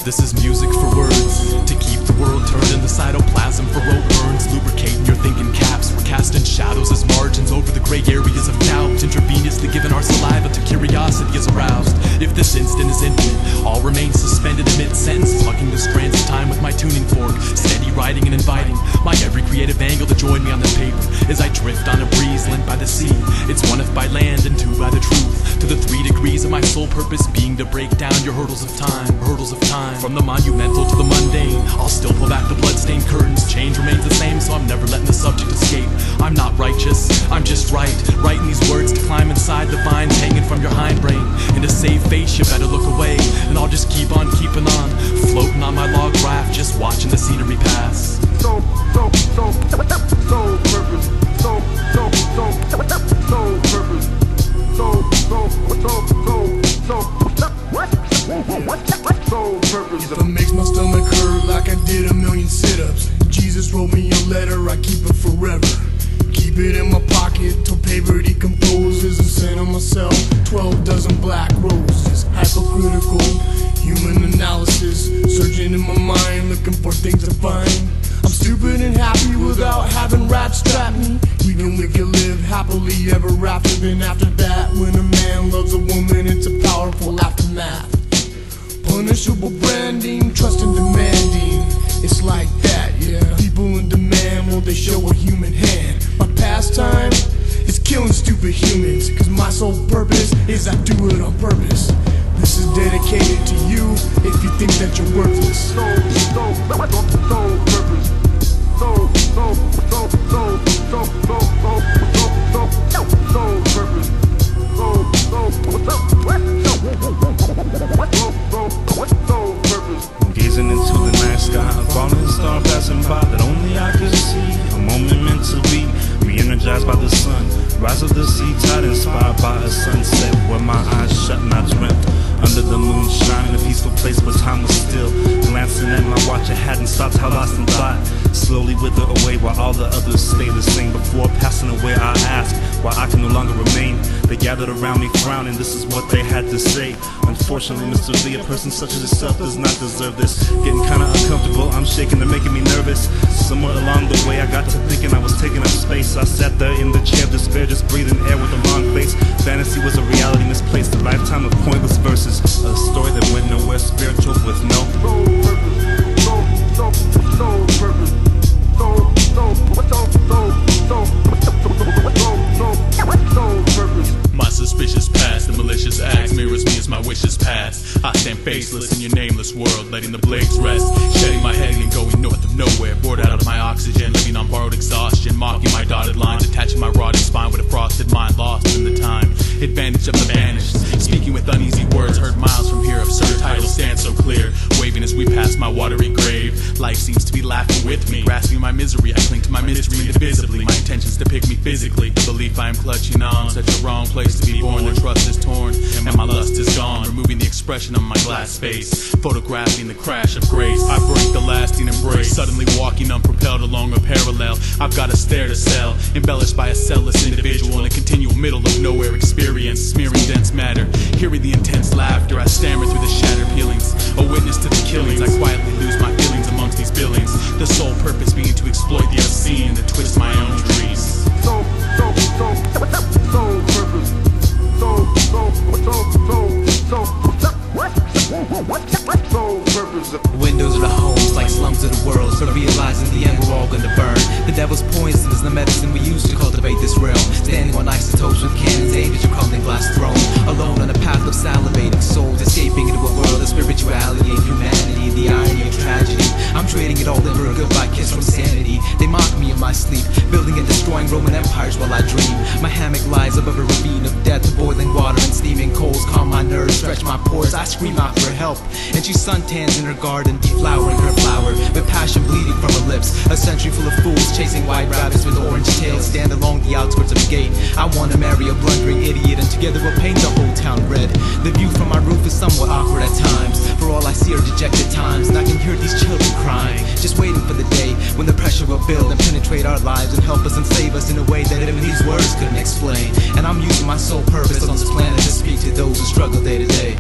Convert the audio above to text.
This is music for words, to keep the world turned in the cytoplasm for rope burns, lubricating your thinking caps. We're casting shadows as margins over the gray areas of doubt, intravenously giving our saliva to curiosity is aroused. If this instant is infinite, all remains suspended in mid-sentence, plucking the strands of time with my tuning fork, steady writing and inviting my every creative angle to join me on this paper as I drift on a breeze lent by the sea. It's one if by land and two by the truth, to the 3 degrees of my sole purpose being to break down your hurdles of time. From the monumental to the mundane, I'll still pull back the bloodstained curtains. Change remains the same, so I'm never letting the subject escape. I'm not righteous, I'm just writing these words to climb inside the vines hanging from your hindbrain. And to save face, you better look away, and I'll just keep on keeping on, floating on my log raft, just watching the scenery pass. Soul purpose, soul purpose, soul purpose, If it makes my stomach hurt like I did a million sit-ups, Jesus wrote me a letter, I keep it forever. Keep it in my pocket till paper decomposes and send on myself 12 dozen black roses. Hypocritical, human analysis, searching in my mind, looking for things to find. I'm stupid and happy without having rats trap me. Even we can live happily ever after. Then after that, when a man loves a woman, it's a powerful aftermath. Punishable branding, trust and demanding. It's like that, yeah. People in demand, will they show a human hand? My pastime is killing stupid humans, cause my sole purpose is I do it on purpose. This is dedicated to you if you think that you're worthless. soul purpose, soul purpose, soul purpose. Gazing into the night sky, a falling star passing by that only I could see. A moment meant to be re-energized by the sun, rise of the sea tide inspired by a sunset where my eyes shut and I dreamt under the moonshine in a peaceful place where time was still. Glancing at my watch, I hadn't stopped, how lost in thought slowly wither away while all the others stay the same. Before passing away, I asked why I can no longer remain. They gathered around me frowning, this is what they had to say. Unfortunately, Mr. Lee, a person such as yourself does not deserve this. Getting kinda uncomfortable, I'm shaking, they're making me nervous. Somewhere along the way, I got to thinking I was taking up space. I sat there in the chair of despair, just breathing air with a long face. Fantasy was a reality misplaced, a lifetime of pointless verses. A story that went nowhere, spiritual with no Soul purpose, soul purpose, soul purpose. My suspicious past, the malicious acts mirrors me as my wishes pass. I stand faceless in your nameless world, letting the blades rest, shedding my head and going north of nowhere, bored out of my oxygen, living on borrowed exhaustion, mocking my dotted lines, attaching my rotting spine with a frosted mind, lost in the time, advantage of the vanished, speaking with uneasy words, heard miles from here, absurd titles stand so clear, waving as we pass my watery grave. Life seems to be laughing with me, grasping my misery, I cling to my mystery indivisibly, my intentions to pick me physically, the belief I am clutching on, such a wrong place to be born, the trust is torn, and my lust is gone, removing the expression of my glass face, photographing the crash of grace, I break the lasting embrace, suddenly walking unpropelled along a parallel, I've got a stare to sell, embellished by a cellless individual in a continual middle of nowhere experience, smearing dense matter, hearing the intense laughter, I stammer through the shattered peelings, a witness to the killings, I quietly lose my feelings amongst these billings, the sole purpose being to exploit the obscene and to twist my own trees. Soul purpose, soul purpose. Windows of the homes like slums of the world, so realizing the end we're all gonna burn. The devil's poison is the medicine we use to cultivate this realm. Standing on isotopes with cannons aimed at your crumbling glass throne. Alone on a path of salivating souls, escaping into a world of spirituality and humanity. The irony of tragedy, I'm trading it all in for a goodbye kiss from sanity. They mock me in my sleep, building and destroying Roman empires while I dream. My hammock lies above a ravine of death, boiling water and steaming coals calm my nerves, stretch my pores. I scream out for help, and she suntans in her garden, deflowering her flower, with passion bleeding from her lips. A century full of fools chasing white rabbits with orange tails stand along the outskirts of the gate. I wanna marry a blundering idiot, and together we'll paint the whole town red. The view from my roof is somewhat awkward at times, for all I see are dejected times, and I can hear these children crying, just waiting for the day when the pressure will build and penetrate our lives and help us and save us in a way that even these words couldn't explain. And I'm using my sole purpose on this planet to speak to those who struggle day to day.